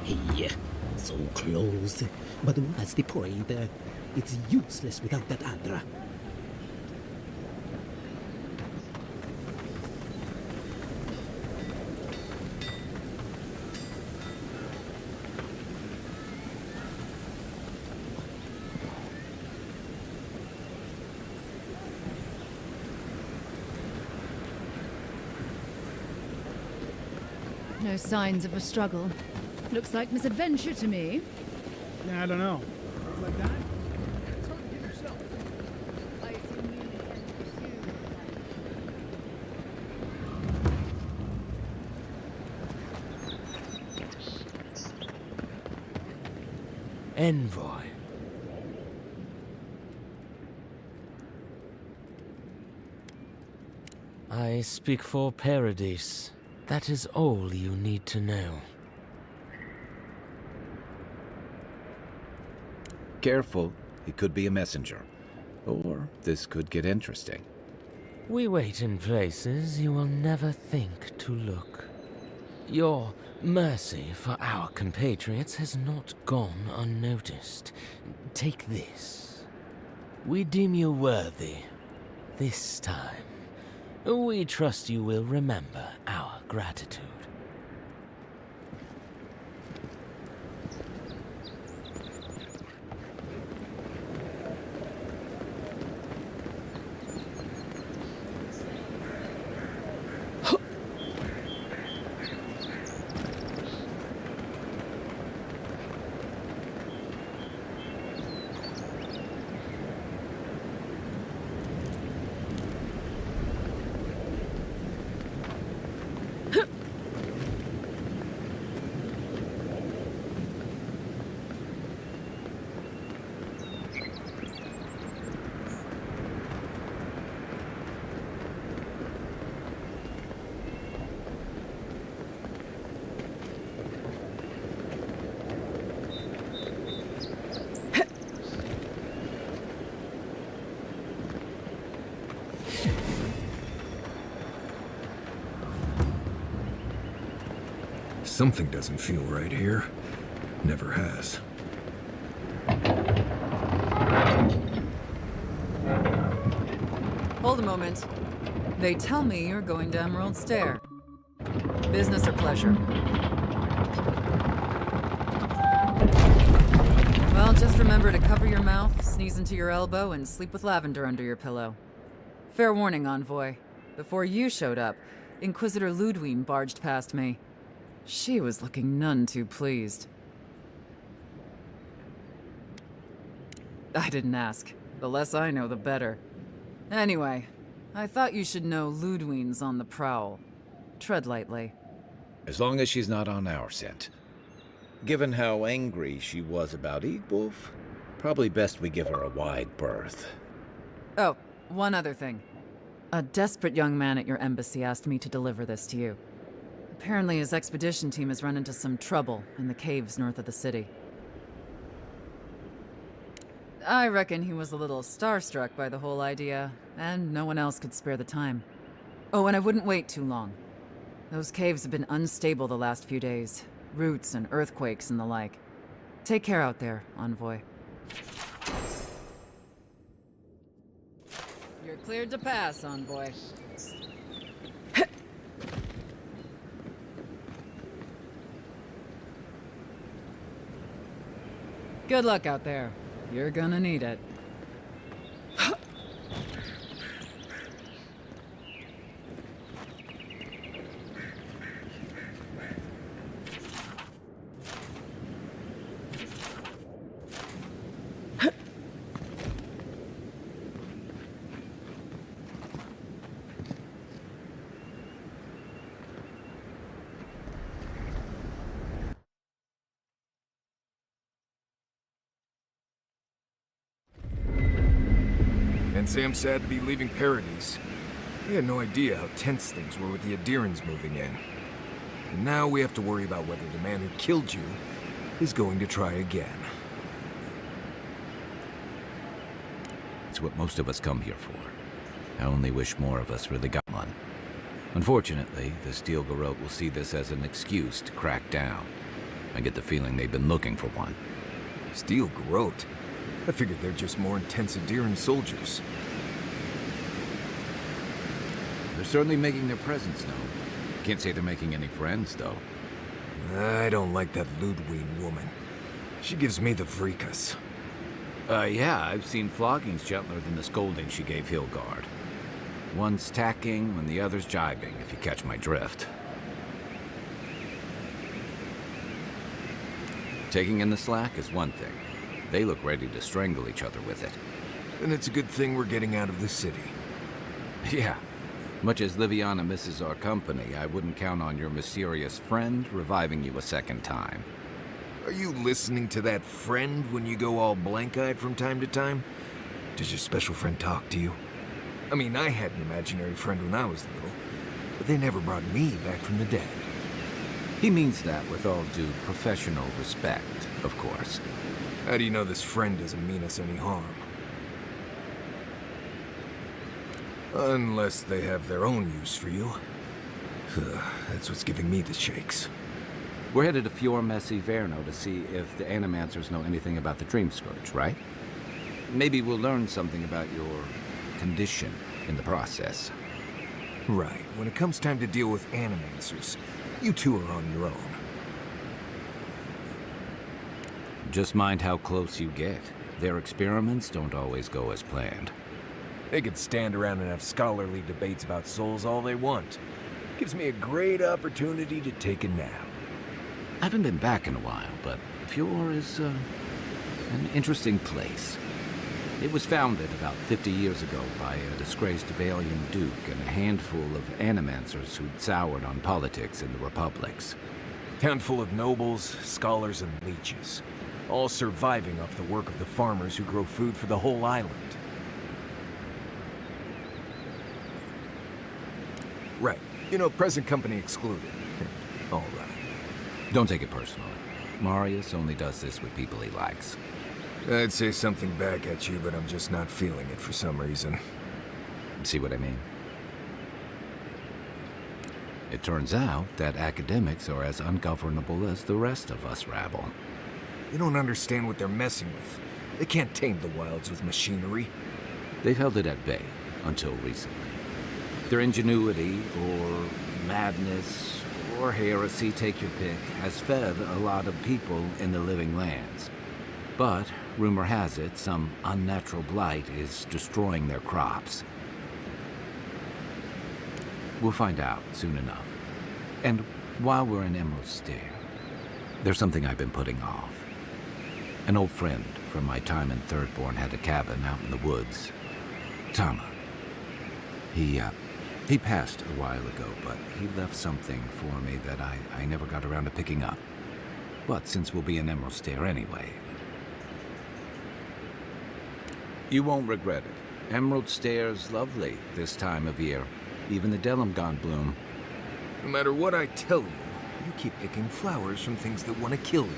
Hey, so close. But what's the point? It's useless without that Adra. No signs of a struggle. Looks like misadventure to me. Yeah, I don't know. Like that? It's hard to get yourself. I assume you intend to pursue. Envoy. I speak for Paradise. That is all you need to know. Careful, he could be a messenger. Or this could get interesting. We wait in places you will never think to look. Your mercy for our compatriots has not gone unnoticed. Take this. We deem you worthy. This time. We trust you will remember our gratitude. Something doesn't feel right here. Never has. Hold a moment. They tell me you're going to Emerald Stair. Business or pleasure? Well, just remember to cover your mouth, sneeze into your elbow, and sleep with lavender under your pillow. Fair warning, Envoy. Before you showed up, Inquisitor Ludwine barged past me. She was looking none too pleased. I didn't ask. The less I know, the better. Anyway, I thought you should know Ludwine's on the prowl. Tread lightly. As long as she's not on our scent. Given how angry she was about Wolf, probably best we give her a wide berth. Oh, one other thing. A desperate young man at your embassy asked me to deliver this to you. Apparently his expedition team has run into some trouble in the caves north of the city. I reckon he was a little starstruck by the whole idea, and no one else could spare the time. Oh, and I wouldn't wait too long. Those caves have been unstable the last few days. Roots and earthquakes and the like. Take care out there, Envoy. You're cleared to pass, Envoy. Good luck out there. You're gonna need it. And Sam sad to be leaving Paradise. We had no idea how tense things were with the Adirans moving in. And now we have to worry about whether the man who killed you is going to try again. It's what most of us come here for. I only wish more of us really got one. Unfortunately, the Steel Garrote will see this as an excuse to crack down. I get the feeling they've been looking for one. Steel Garrote? I figured they're just more intense Adiran soldiers. They're certainly making their presence known. Can't say they're making any friends, though. I don't like that Ludwig woman. She gives me the freakus. Yeah, I've seen floggings gentler than the scolding she gave Hilgard. One's tacking when the other's jibing, if you catch my drift. Taking in the slack is one thing. They look ready to strangle each other with it. And it's a good thing we're getting out of the city. Yeah. Much as Liviana misses our company, I wouldn't count on your mysterious friend reviving you a second time. Are you listening to that friend when you go all blank-eyed from time to time? Does your special friend talk to you? I mean, I had an imaginary friend when I was little, but they never brought me back from the dead. He means that with all due professional respect, of course. How do you know this friend doesn't mean us any harm? Unless they have their own use for you. That's what's giving me the shakes. We're headed to Fior Messi Verno to see if the Animancers know anything about the Dream Scourge, right? Maybe we'll learn something about your condition in the process. Right. When it comes time to deal with Animancers, you two are on your own. Just mind how close you get. Their experiments don't always go as planned. They could stand around and have scholarly debates about souls all they want. Gives me a great opportunity to take a nap. I haven't been back in a while, but Fior is an interesting place. It was founded about 50 years ago by a disgraced Valian duke and a handful of Animancers who'd soured on politics in the republics. Town full of nobles, scholars, and leeches. All surviving off the work of the farmers who grow food for the whole island. Right. You know, present company excluded. All right. Don't take it personally. Marius only does this with people he likes. I'd say something back at you, but I'm just not feeling it for some reason. See what I mean? It turns out that academics are as ungovernable as the rest of us rabble. You don't understand what they're messing with. They can't tame the wilds with machinery. They've held it at bay until recently. Their ingenuity, or madness, or heresy, take your pick, has fed a lot of people in the living lands. But, rumor has it, some unnatural blight is destroying their crops. We'll find out soon enough. And while we're in Emerald Stair, there's something I've been putting off. An old friend from my time in Thirdborn had a cabin out in the woods. Tama. He passed a while ago, but he left something for me that I never got around to picking up. But since we'll be in Emerald Stair anyway... You won't regret it. Emerald Stair's lovely this time of year. Even the Delimgon bloom. No matter what I tell you, you keep picking flowers from things that want to kill you.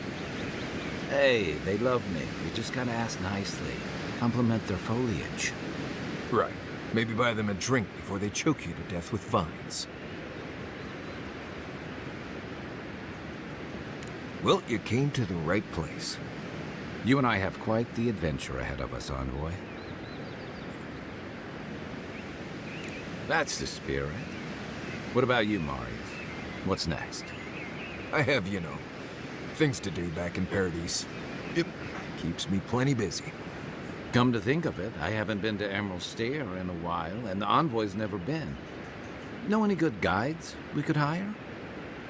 Hey, they love me. You just gotta ask nicely. Compliment their foliage. Right. Maybe buy them a drink before they choke you to death with vines. Well, you came to the right place. You and I have quite the adventure ahead of us, Envoy. That's the spirit. What about you, Marius? What's next? I have, you know, things to do back in Paradise. It keeps me plenty busy. Come to think of it, I haven't been to Emerald Stair in a while, and the Envoy's never been. Know any good guides we could hire?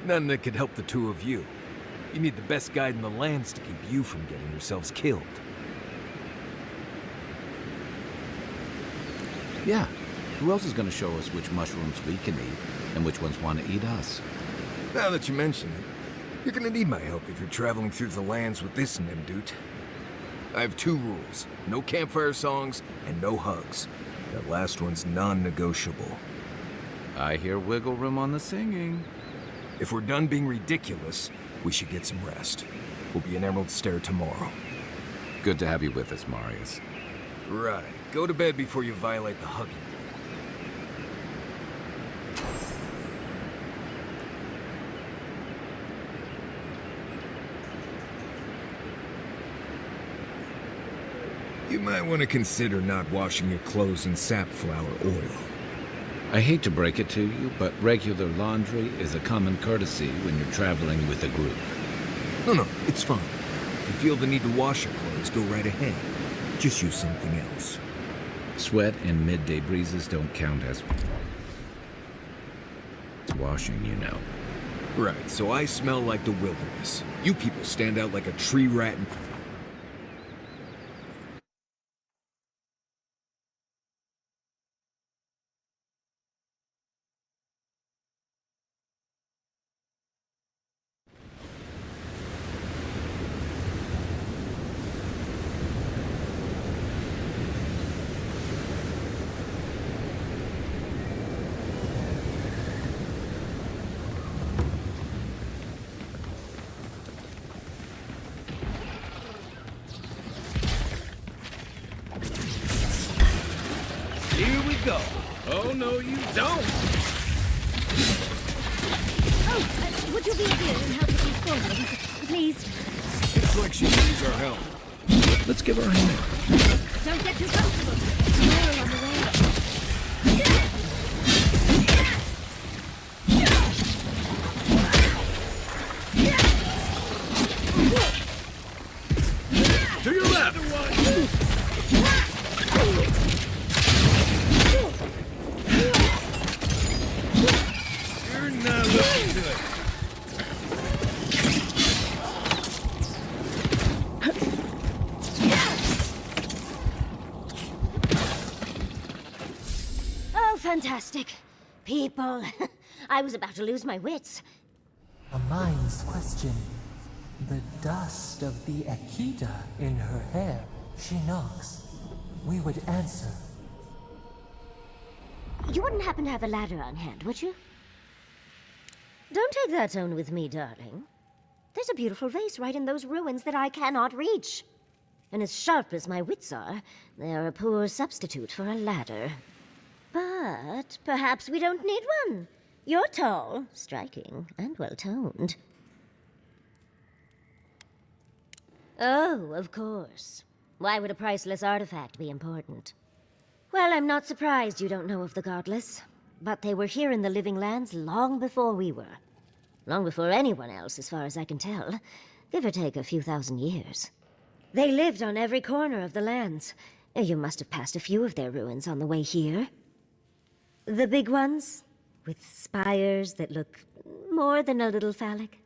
None that could help the two of you. You need the best guide in the lands to keep you from getting yourselves killed. Yeah. Who else is going to show us which mushrooms we can eat, and which ones want to eat us? Now that you mention it, you're gonna need my help if you're traveling through the lands with this Nimdude. I have two rules. No campfire songs, and no hugs. That last one's non-negotiable. I hear wiggle room on the singing. If we're done being ridiculous, we should get some rest. We'll be in Emerald Stair tomorrow. Good to have you with us, Marius. Right. Go to bed before you violate the hugging rule. You might want to consider not washing your clothes in safflower oil. I hate to break it to you, but regular laundry is a common courtesy when you're traveling with a group. No, it's fine. If you feel the need to wash your clothes, go right ahead. Just use something else. Sweat and midday breezes don't count as washing, you know. Right, so I smell like the wilderness. You people stand out like a tree rat in... Here we go. Oh, no, you don't. Oh, would you be here and help with these forwards, please? Looks like she needs our help. Let's give her a hand. Don't get too comfortable. More on the way. To your left. You're not looking good. Oh, fantastic. People. I was about to lose my wits. A mind's question. The dust of the Akita in her hair. She knocks. We would answer. You wouldn't happen to have a ladder on hand, would you? Don't take that tone with me, darling. There's a beautiful vase right in those ruins that I cannot reach. And as sharp as my wits are, they are a poor substitute for a ladder. But perhaps we don't need one. You're tall, striking, and well-toned. Oh, of course. Why would a priceless artifact be important? Well, I'm not surprised you don't know of the Godless. But they were here in the Living Lands long before we were. Long before anyone else, as far as I can tell. Give or take a few thousand years. They lived on every corner of the lands. You must have passed a few of their ruins on the way here. The big ones, with spires that look more than a little phallic.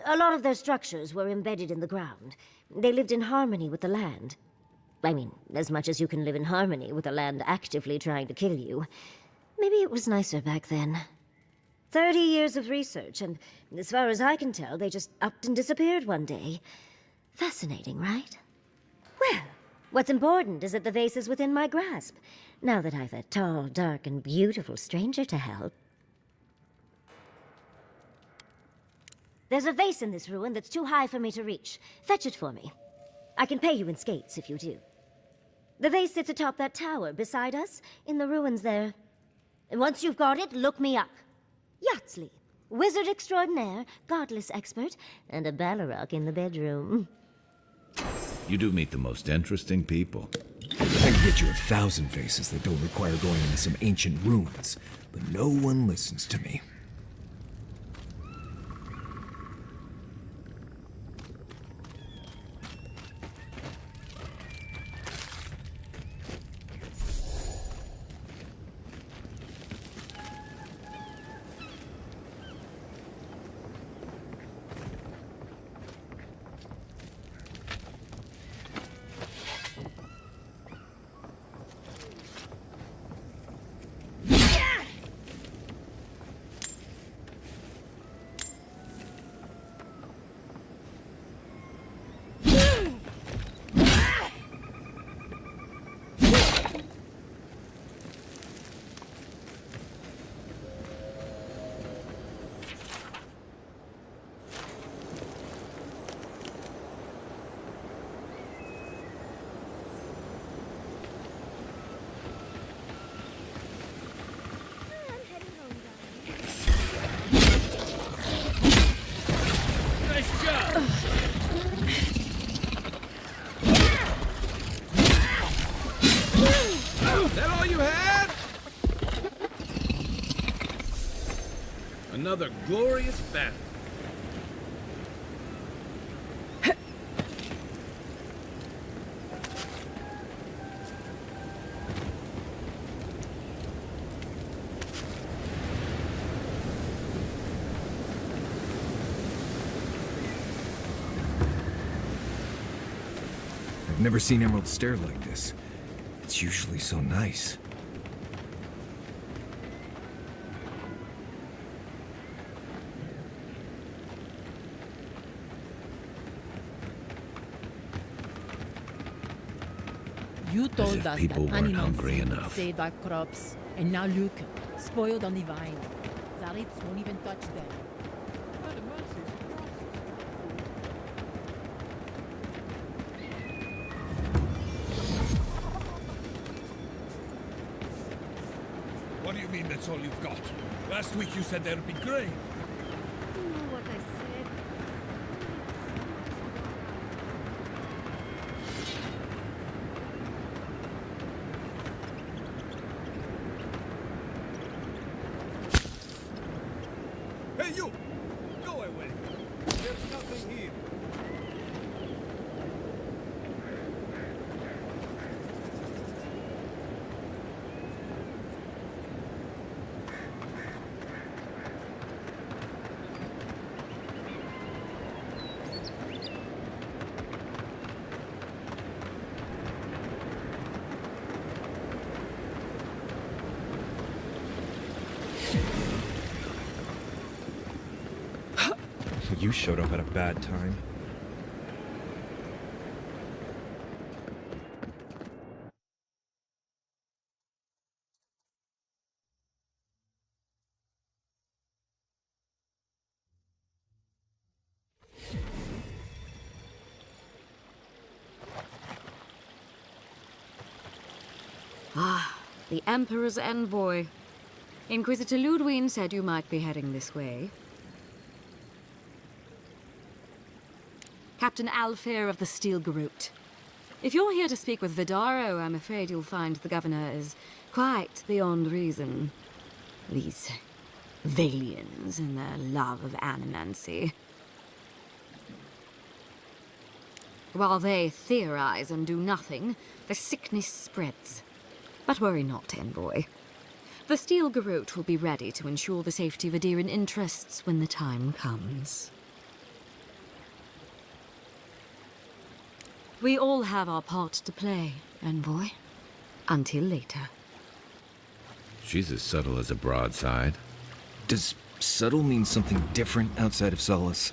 A lot of their structures were embedded in the ground. They lived in harmony with the land. I mean, as much as you can live in harmony with the land actively trying to kill you. Maybe it was nicer back then. 30 years of research, and as far as I can tell, they just upped and disappeared one day. Fascinating, right? Well, what's important is that the vase is within my grasp, now that I've a tall, dark, and beautiful stranger to help. There's a vase in this ruin that's too high for me to reach. Fetch it for me. I can pay you in skates if you do. The vase sits atop that tower beside us, in the ruins there. And once you've got it, look me up. Yatsley, wizard extraordinaire, godless expert, and a Balrog in the bedroom. You do meet the most interesting people. I can get you 1,000 vases that don't require going into some ancient ruins, but no one listens to me. Another glorious battle. I've never seen Emerald stare like this. It's usually so nice. You told if us people that weren't hungry ANIMANCY enough. saved our crops, and now look, spoiled on the vine. Zaritz won't even touch them. What do you mean that's all you've got? Last week you said there'd be grain. You know what I said. Hey, you! Go away! There's nothing here. You showed up at a bad time. Ah, the Emperor's envoy. Inquisitor Ludwig said you might be heading this way. Captain Alfair of the Steel Garrote. If you're here to speak with Vidaro, I'm afraid you'll find the governor is quite beyond reason. These Valians and their love of animancy. While they theorize and do nothing, the sickness spreads. But worry not, envoy. The Steel Garrote will be ready to ensure the safety of Adirian interests when the time comes. We all have our part to play, envoy. Until later. She's as subtle as a broadside. Does subtle mean something different outside of Solace?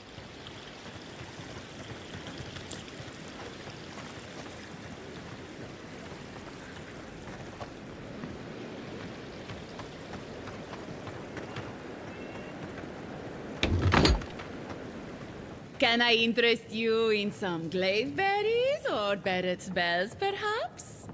Can I interest you in some glaive berries or Barrett's bells, perhaps?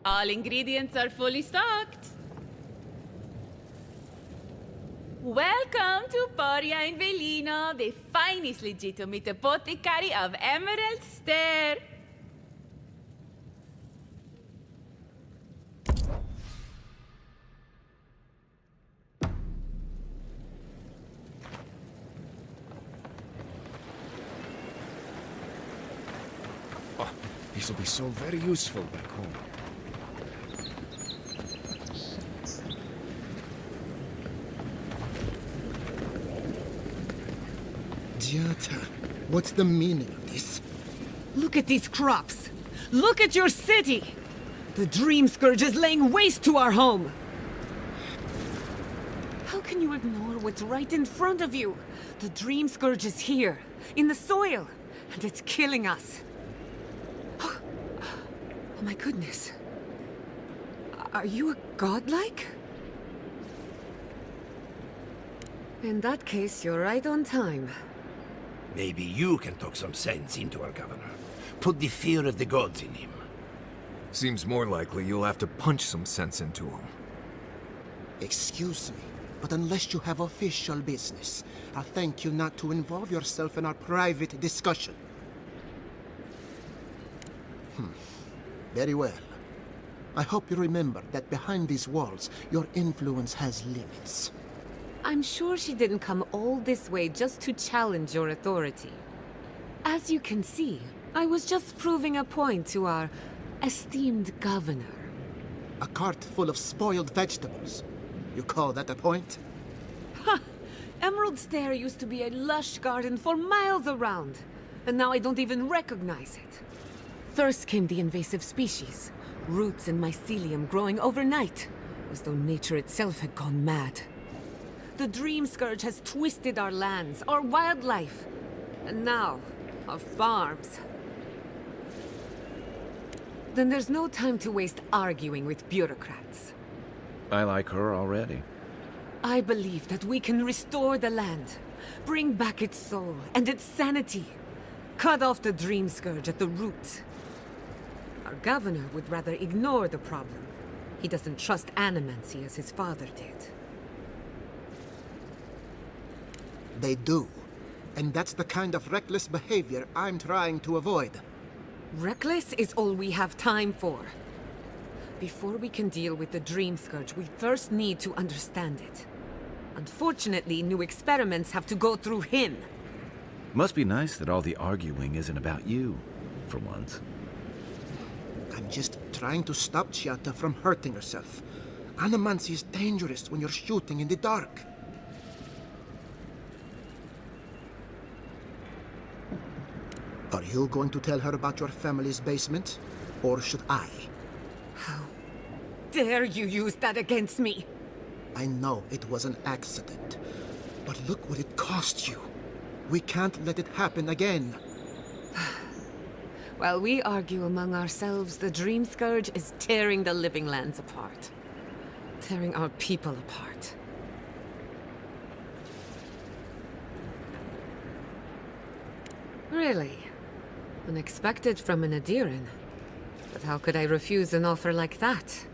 All ingredients are fully stocked. Welcome to Poria in Velino, the finest legitimate apothecary of Emerald Stair. Oh, this will be so very useful back home. Jata, what's the meaning of this? Look at these crops! Look at your city! The Dream Scourge is laying waste to our home! How can you ignore what's right in front of you? The Dream Scourge is here, in the soil, and it's killing us. My goodness. Are you a godlike? In that case, you're right on time. Maybe you can talk some sense into our governor. Put the fear of the gods in him. Seems more likely you'll have to punch some sense into him. Excuse me, but unless you have official business, I'll thank you not to involve yourself in our private discussion. Very well. I hope you remember that behind these walls, your influence has limits. I'm sure she didn't come all this way just to challenge your authority. As you can see, I was just proving a point to our esteemed governor. A cart full of spoiled vegetables. You call that a point? Ha! Emerald Stair used to be a lush garden for miles around, and now I don't even recognize it. First came the invasive species, roots and mycelium growing overnight, as though nature itself had gone mad. The Dream Scourge has twisted our lands, our wildlife, and now, our farms. Then there's no time to waste arguing with bureaucrats. I like her already. I believe that we can restore the land, bring back its soul and its sanity, cut off the Dream Scourge at the root. Our governor would rather ignore the problem. He doesn't trust ANIMANCY as his father did. They do. And that's the kind of reckless behavior I'm trying to avoid. Reckless is all we have time for. Before we can deal with the Dream Scourge, we first need to understand it. Unfortunately, new experiments have to go through him. Must be nice that all the arguing isn't about you, for once. I'm just trying to stop Chiata from hurting herself. Animancy is dangerous when you're shooting in the dark. Are you going to tell her about your family's basement? Or should I? How dare you use that against me? I know it was an accident. But look what it cost you. We can't let it happen again. While we argue among ourselves, the Dream Scourge is tearing the living lands apart. Tearing our people apart. Really? Unexpected from an Adiran. But how could I refuse an offer like that?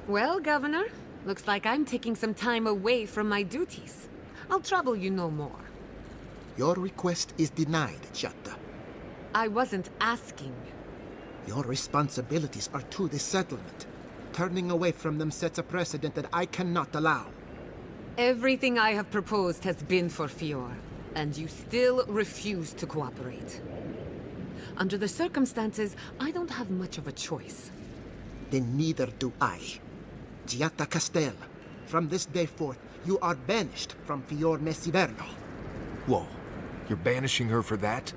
Well, Governor, looks like I'm taking some time away from my duties. I'll trouble you no more. Your request is denied, Chiata. I wasn't asking. Your responsibilities are to the settlement. Turning away from them sets a precedent that I cannot allow. Everything I have proposed has been for Fior, and you still refuse to cooperate. Under the circumstances, I don't have much of a choice. Then neither do I. Giatta Castel, from this day forth, you are banished from Fior Messiverno. Whoa, you're banishing her for that?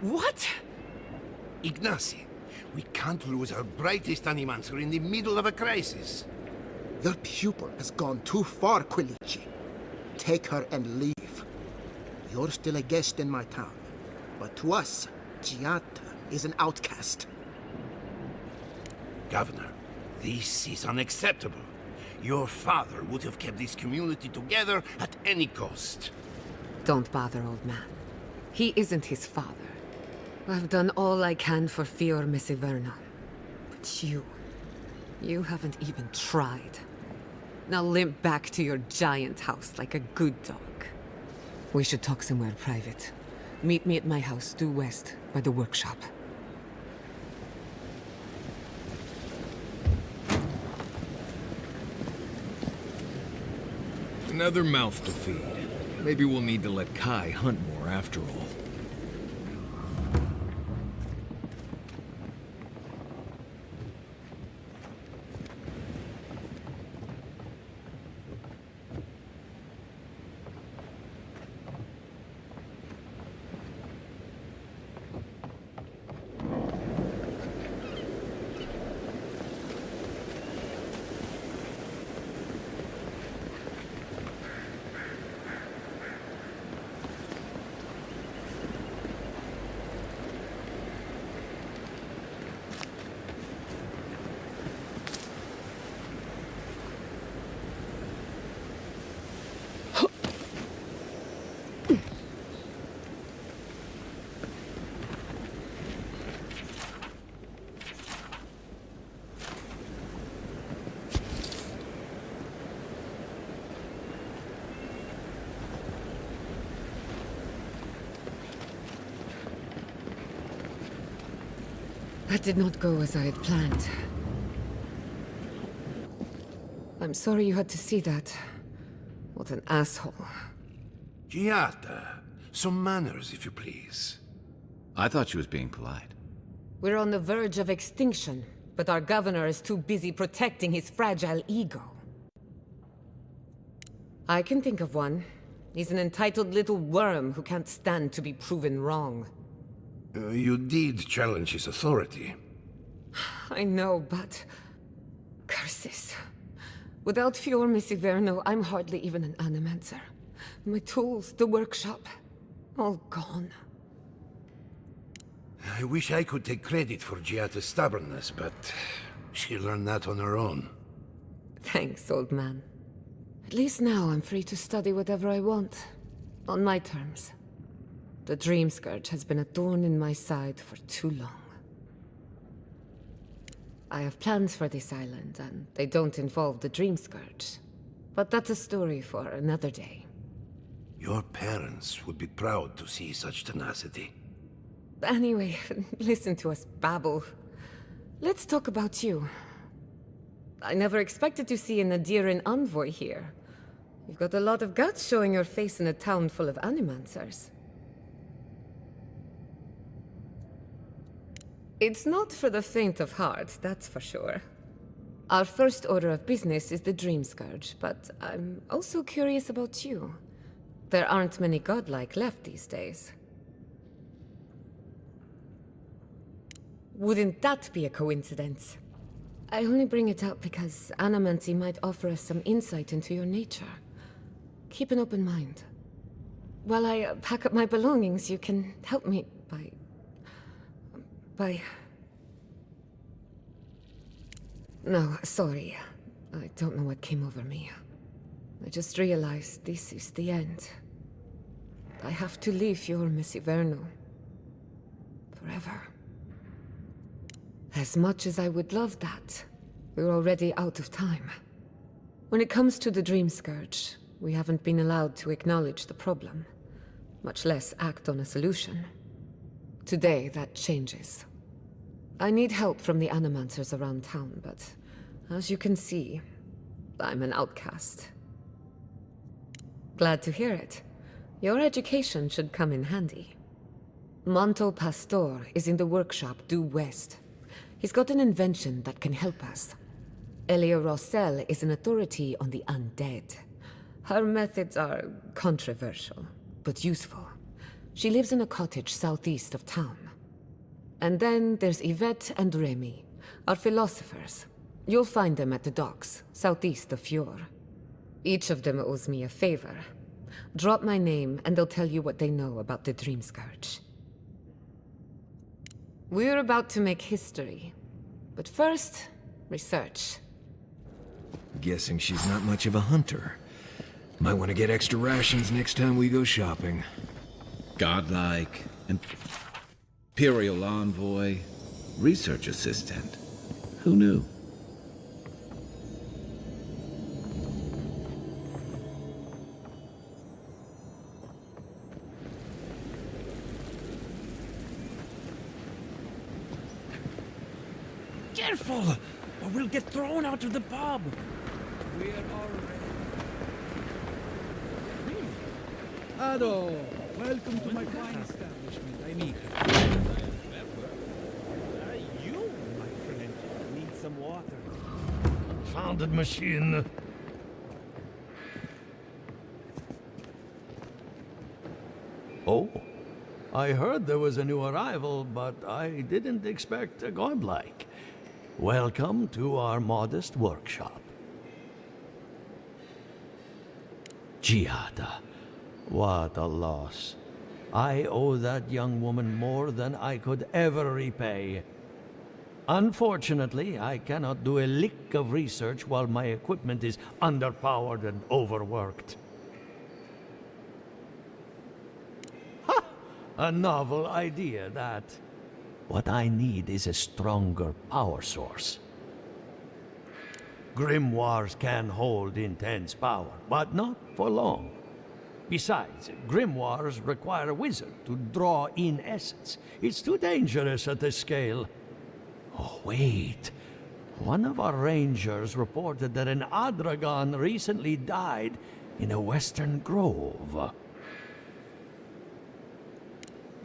What? Ignacy, we can't lose our brightest animancer in the middle of a crisis. Your pupil has gone too far, Quilici. Take her and leave. You're still a guest in my town, but to us, Giatta is an outcast. Governor, this is unacceptable. Your father would have kept this community together at any cost. Don't bother, old man. He isn't his father. I've done all I can for Fior Messiverno. But you haven't even tried. Now limp back to your giant house like a good dog. We should talk somewhere private. Meet me at my house due west, by the workshop. Another mouth to feed. Maybe we'll need to let Kai hunt more after all. That did not go as I had planned. I'm sorry you had to see that. What an asshole. Giata, some manners, if you please. I thought she was being polite. We're on the verge of extinction, but our governor is too busy protecting his fragile ego. I can think of one. He's an entitled little worm who can't stand to be proven wrong. You did challenge his authority. I know, but... curses. Without Fior Messiverno, I'm hardly even an animancer. My tools, the workshop, all gone. I wish I could take credit for Giata's stubbornness, but she learned that on her own. Thanks, old man. At least now I'm free to study whatever I want. On my terms. The Dream Scourge has been a thorn in my side for too long. I have plans for this island, and they don't involve the Dream Scourge. But that's a story for another day. Your parents would be proud to see such tenacity. Anyway, listen to us babble. Let's talk about you. I never expected to see an Adiran envoy here. You've got a lot of guts showing your face in a town full of animancers. It's not for the faint of heart, that's for sure. Our first order of business is the Dream Scourge, but I'm also curious about you. There aren't many godlike left these days. Wouldn't that be a coincidence? I only bring it up because Animancy might offer us some insight into your nature. Keep an open mind. While I pack up my belongings, you can help me by... No, sorry. I don't know what came over me. I just realized this is the end. I have to leave your Messiverno. Forever. As much as I would love that, we're already out of time. When it comes to the Dream Scourge, we haven't been allowed to acknowledge the problem, much less act on a solution. Today, that changes. I need help from the animancers around town, but as you can see, I'm an outcast. Glad to hear it. Your education should come in handy. Manto Pastor is in the workshop due west. He's got an invention that can help us. Elia Rossell is an authority on the undead. Her methods are controversial, but useful. She lives in a cottage southeast of town. And then there's Yvette and Remy, our philosophers. You'll find them at the docks, southeast of Fior. Each of them owes me a favor. Drop my name and they'll tell you what they know about the Dream Scourge. We're about to make history. But first, research. Guessing she's not much of a hunter. Might want to get extra rations next time we go shopping. Godlike, Imperial Envoy, Research Assistant. Who knew? Careful, or we'll get thrown out of the pub. We're already... Ado, welcome to my fine establishment, amigo. You, my friend, need some water. Confounded machine. Oh, I heard there was a new arrival, but I didn't expect a godlike. Welcome to our modest workshop. Giada, what a loss. I owe that young woman more than I could ever repay. Unfortunately, I cannot do a lick of research while my equipment is underpowered and overworked. Ha! A novel idea, that. What I need is a stronger power source. Grimoires can hold intense power, but not for long. Besides, grimoires require a wizard to draw in essence. It's too dangerous at this scale. Oh, wait. One of our rangers reported that an Adragon recently died in a western grove.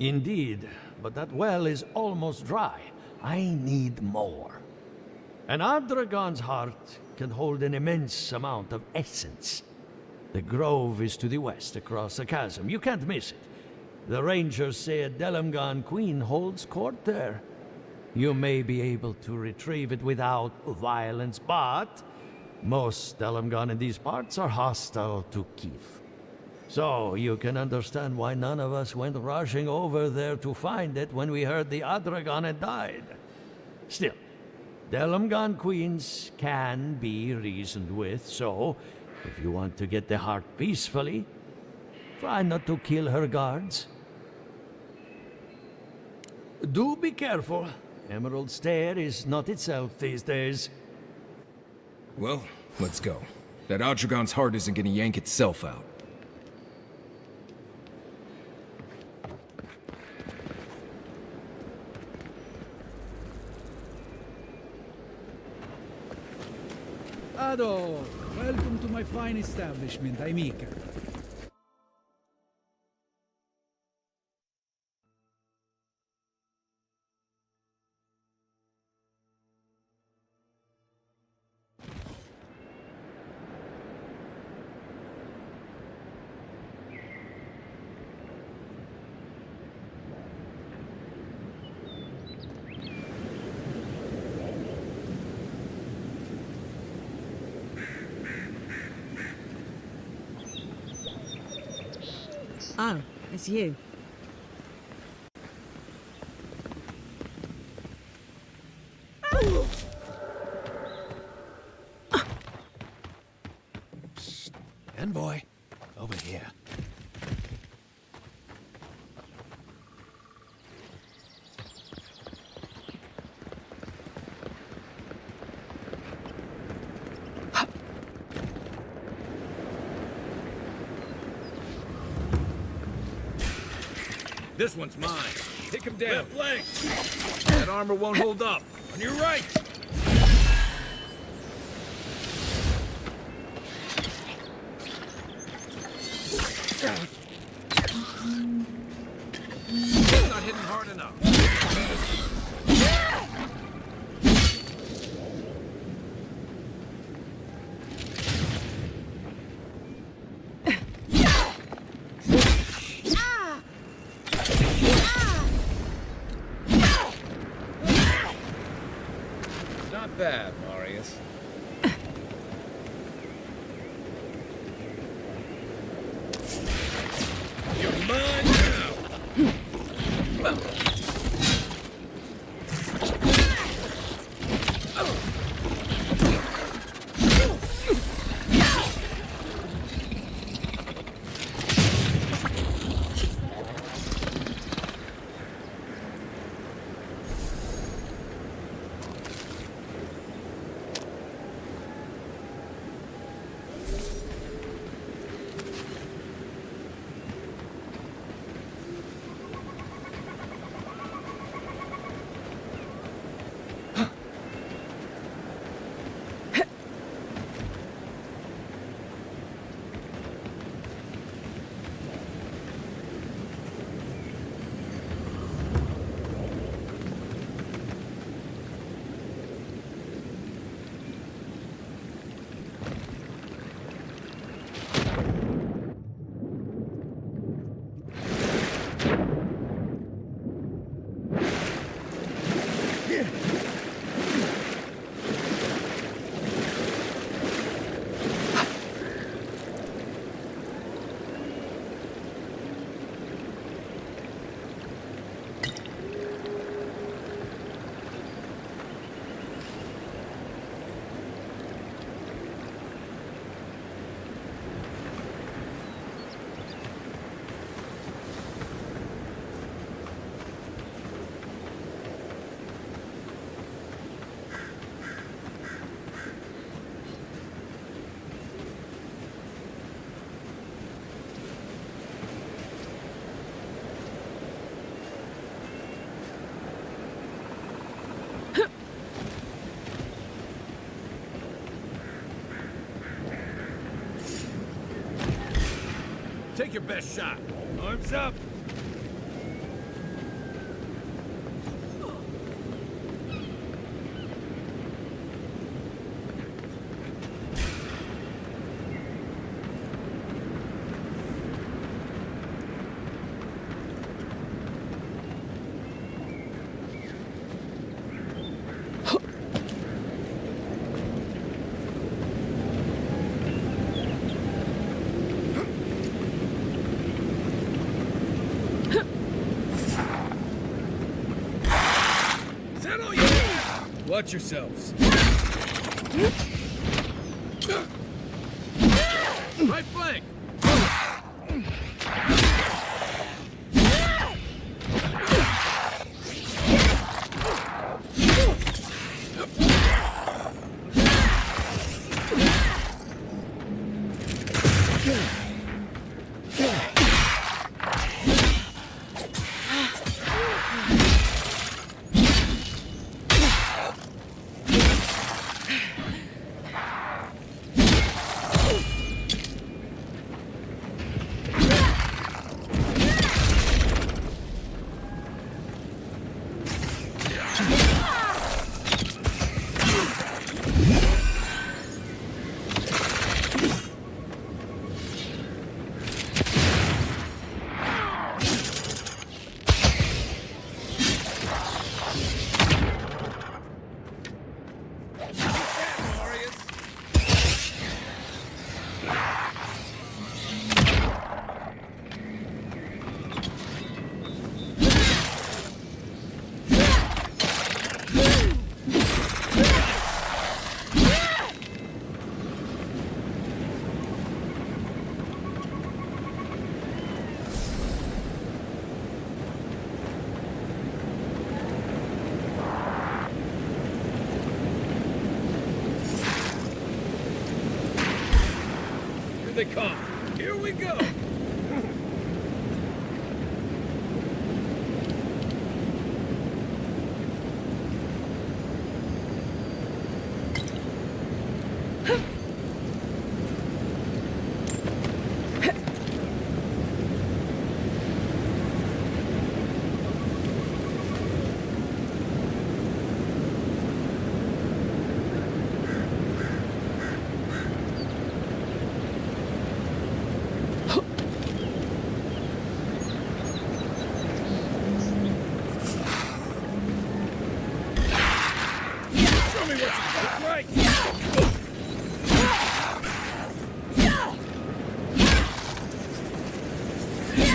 Indeed, but that well is almost dry. I need more. An Adragon's heart can hold an immense amount of essence. The grove is to the west, across the chasm. You can't miss it. The rangers say a Delamgan queen holds court there. You may be able to retrieve it without violence, but most Delamgan in these parts are hostile to Keith. So you can understand why none of us went rushing over there to find it when we heard the Adragon had died. Still, Delamgan queens can be reasoned with, so if you want to get the heart peacefully, try not to kill her guards. Do be careful. Emerald Stair is not itself these days. Well, let's go. That Adragon's heart isn't gonna yank itself out. Ado, welcome to my fine establishment, amica. Oh, it's you. Envoy, over here. This one's mine. Take him down. Left flank! That armor won't hold up. On your right! Not hitting hard enough. Not bad, Marius. You're mine now! Take your best shot. Arms up. Watch yourselves. Right flank. They come. Here we go.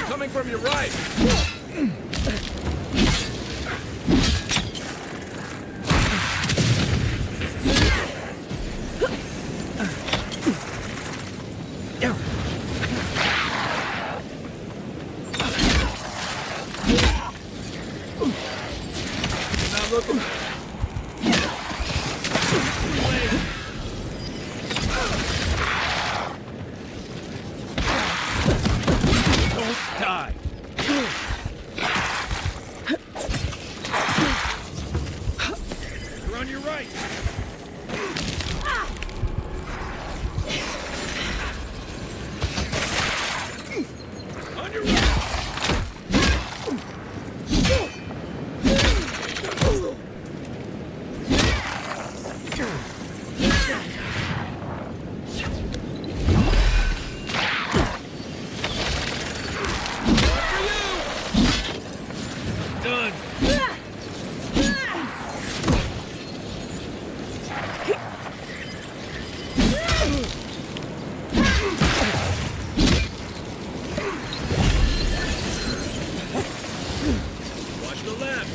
Coming from your right. Not looking. Die. You're on your right. On your right. Done. Watch the left.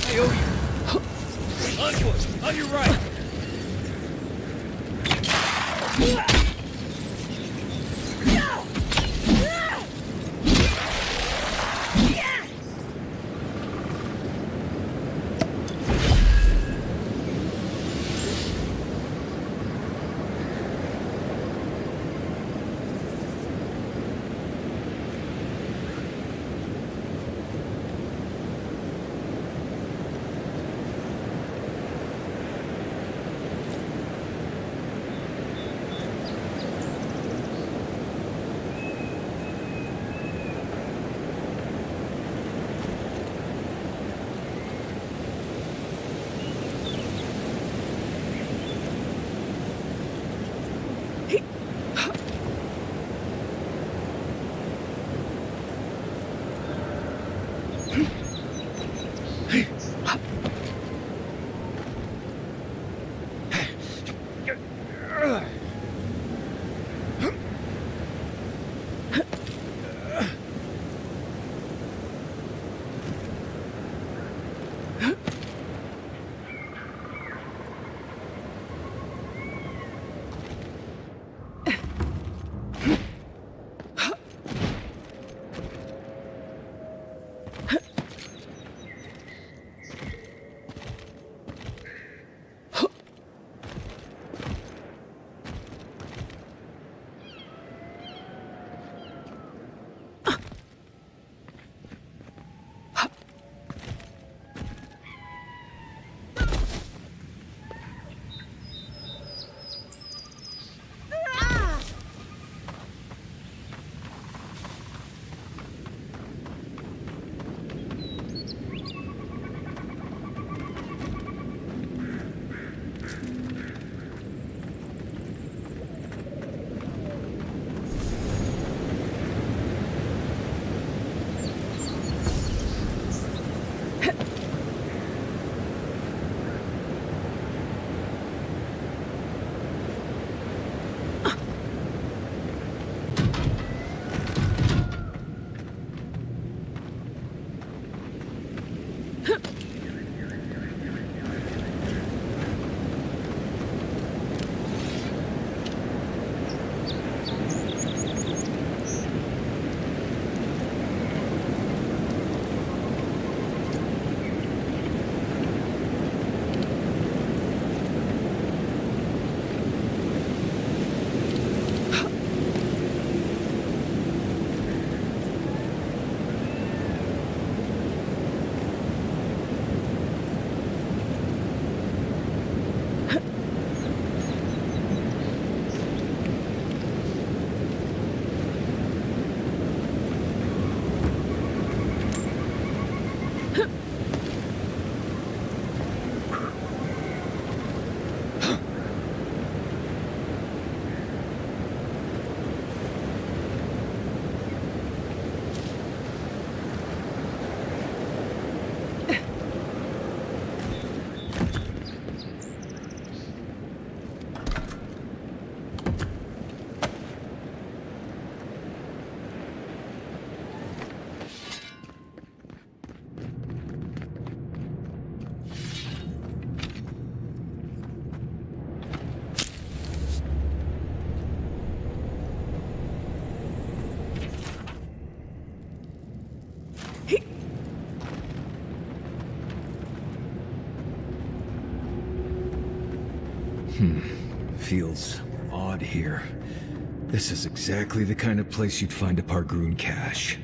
I owe you. Onward, on your right. Feels odd here. This is exactly the kind of place you'd find a Pargroon cache.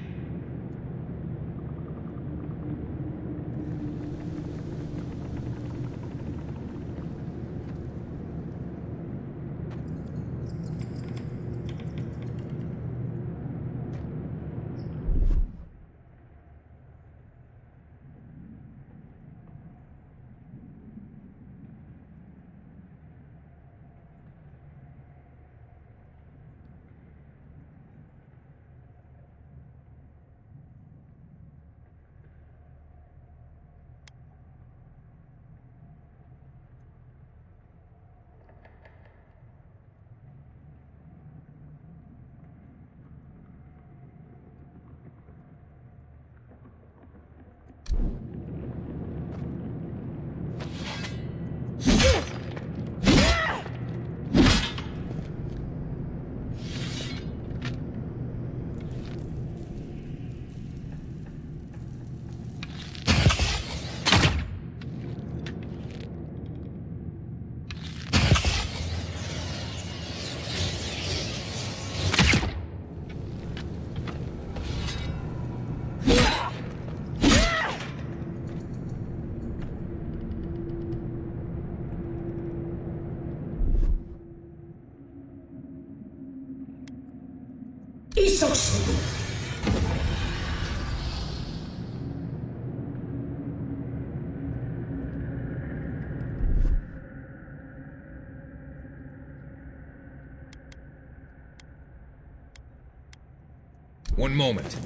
One moment.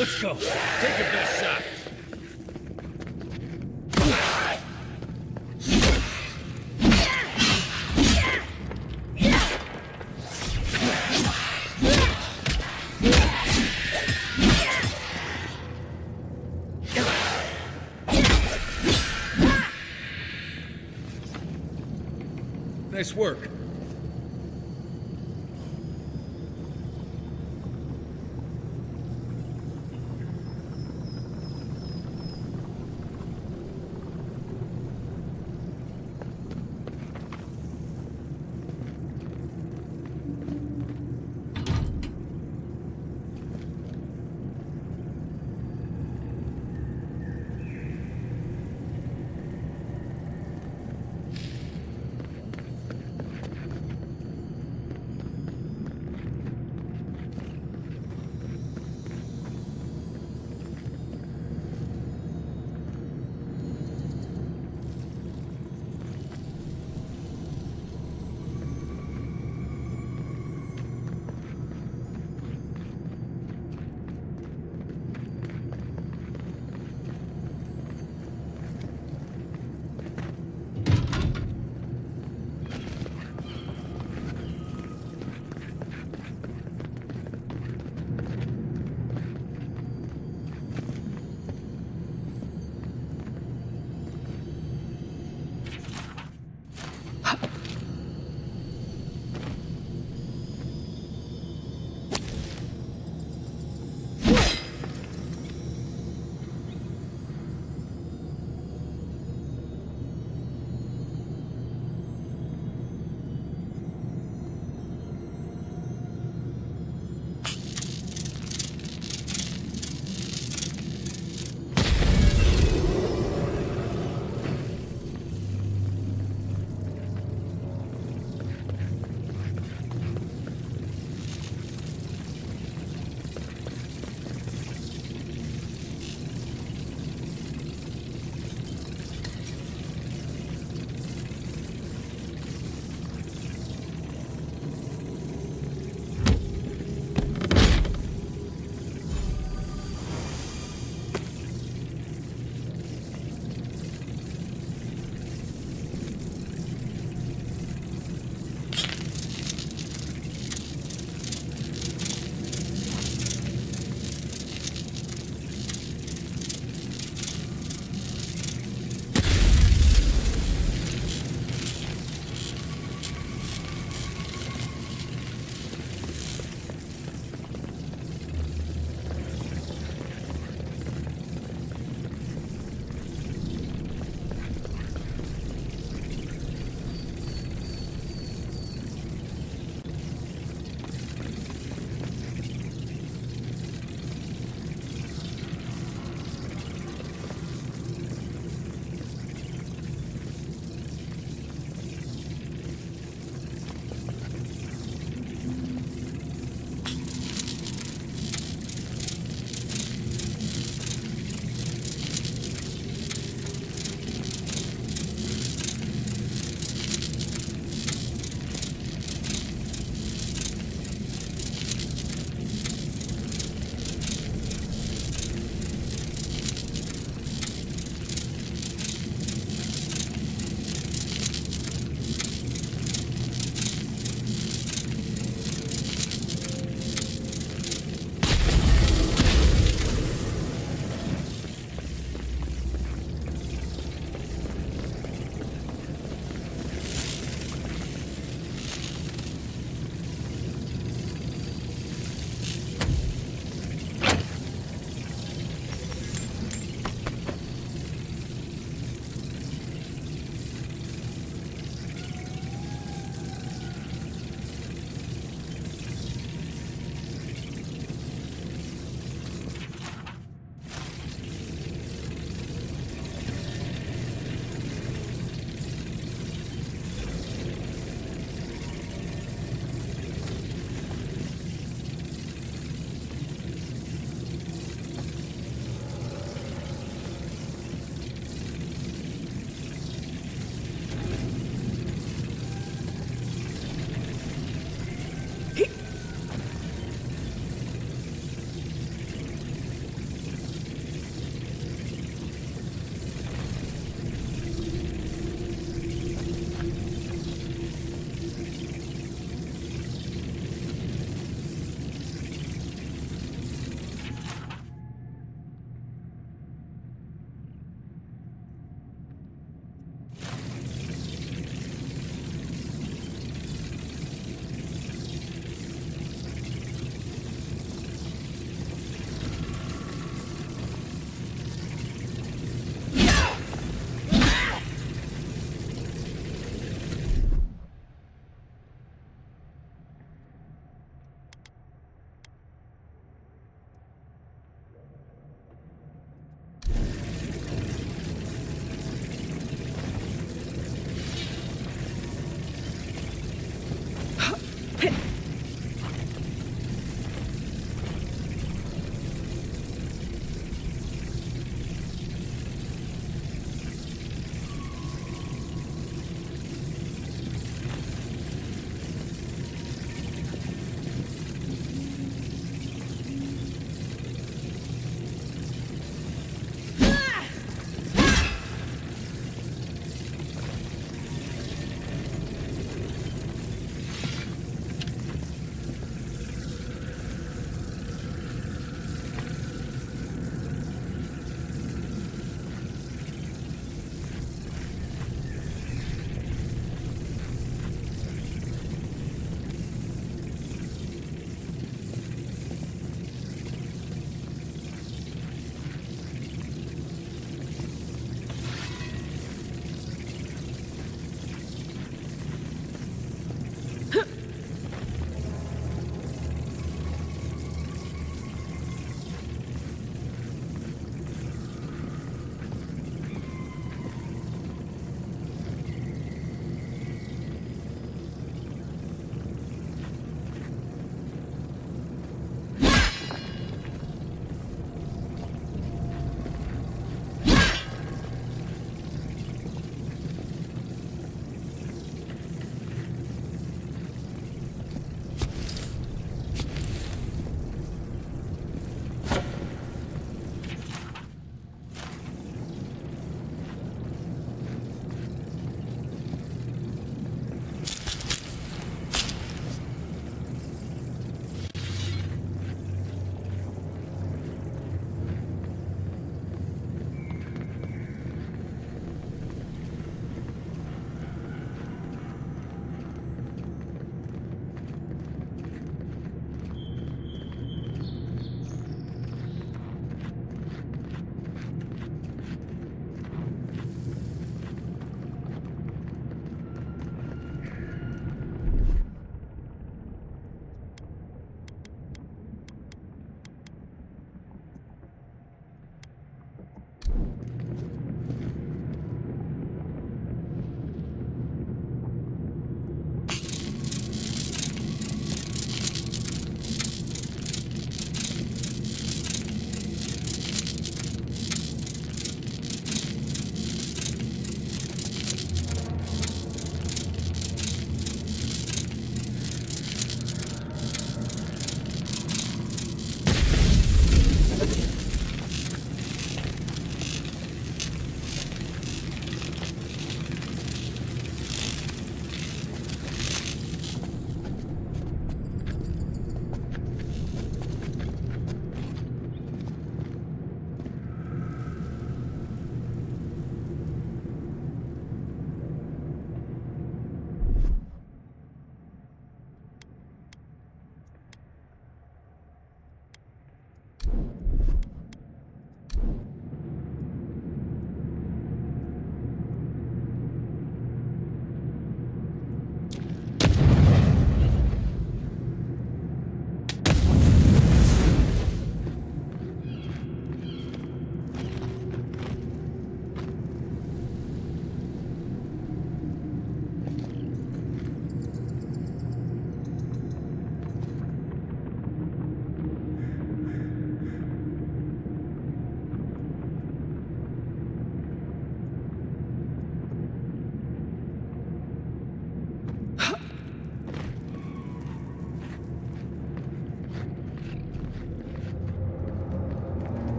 Let's go. Take your best shot. Nice work.